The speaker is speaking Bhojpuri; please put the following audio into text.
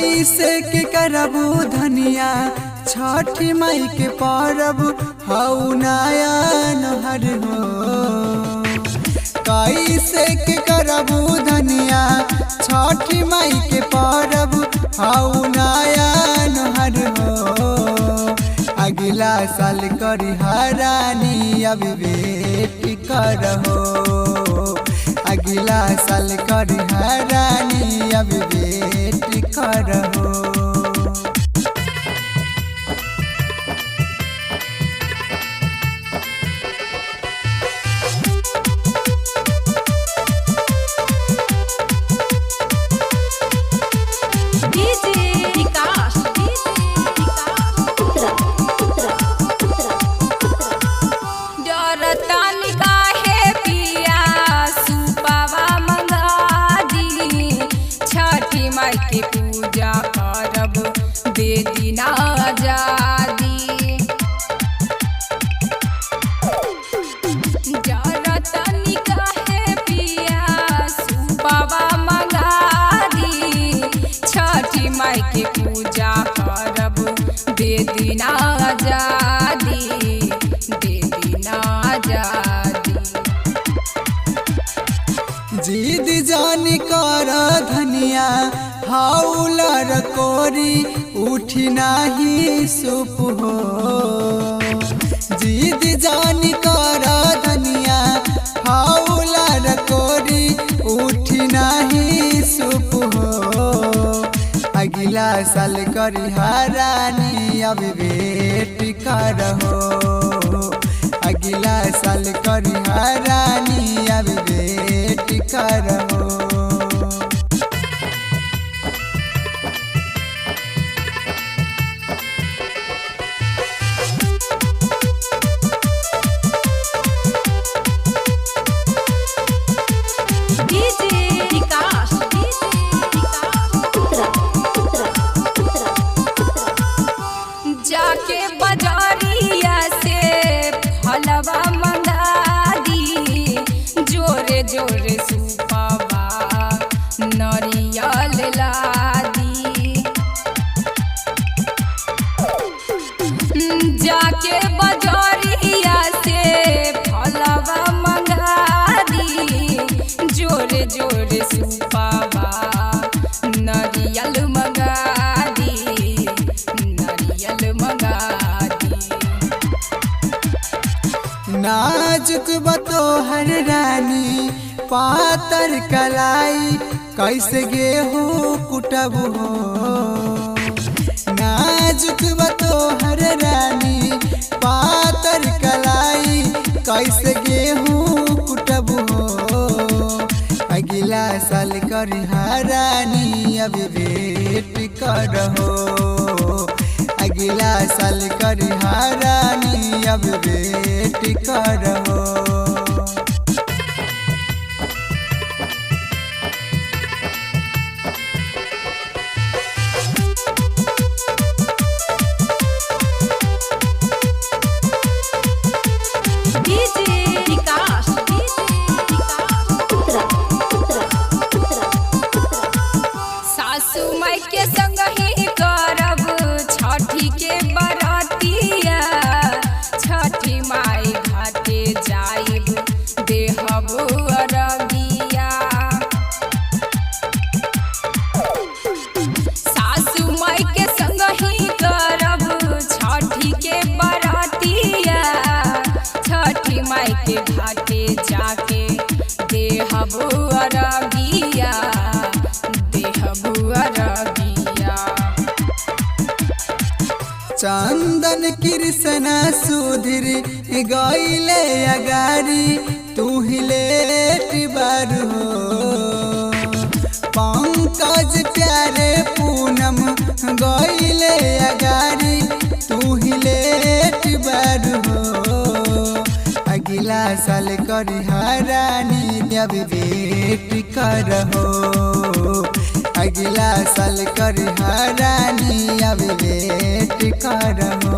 कैसे के करबू धनिया छठी माई के परब हऊ नया नहर हो। कैसे के करबू धनिया छठी माई के परब हऊ नया नहर हो। अगला साल करी हरानी अब वेट करहो। अगला साल करी हरानी अब वेट करहो। के पूजा करब दे दीना आजादी। जरतनी काहे पिया सुपावा मंगा दी। छठी माई के पूजा करब दे दीना आजादी, दे दीना आजादी। जिद जानी कर धनिया हाउलर कोरी उठी नाही सुप हो। जिद जानी कर धनिया हाउलर कोरी उठी नाही सुप हो। अगला साल करी हरानी अब वेट करहो। अगला साल करी हरानी अब वेट करहो। जाके बाजारिया से फलवा मंगा दी। जोरे जोरे सुपावा नरियल लादी। जाके बाजारिया से फलवा मंगा दी। जोरे जोरे सुपावा नरियल मंगा दी, नरियल मंगा दी। नाजुक बतोहर रानी पातर कलाई कैसे गेहूँ कुटब हो। नाजुक बतोहर रानी पातर कलाई कैसे गेहूँ कुटब हो। अगला साल करी हरानी अब वेट करहो। अगला साल करी हरानी अब वेट करहो। सासू माई के संग ही करब छठी के बरतिया। छठी माई घाटे जाइब देहब अरगिया। सासू माई के संग ही करब छठी के बरतिया। छठी माई के घाटे जाके देहब अरगिया, देहब अरगिया। चंदन कृष्ण सुधीर गईले अगारी तू ही लेट बार हो। पंकज प्यारे पूनम गईले अगारी तू ही लेट बार हो। अगला साल करी हरानी अब वेट करहो। अगला साल करी हरानी अब वेट करहो।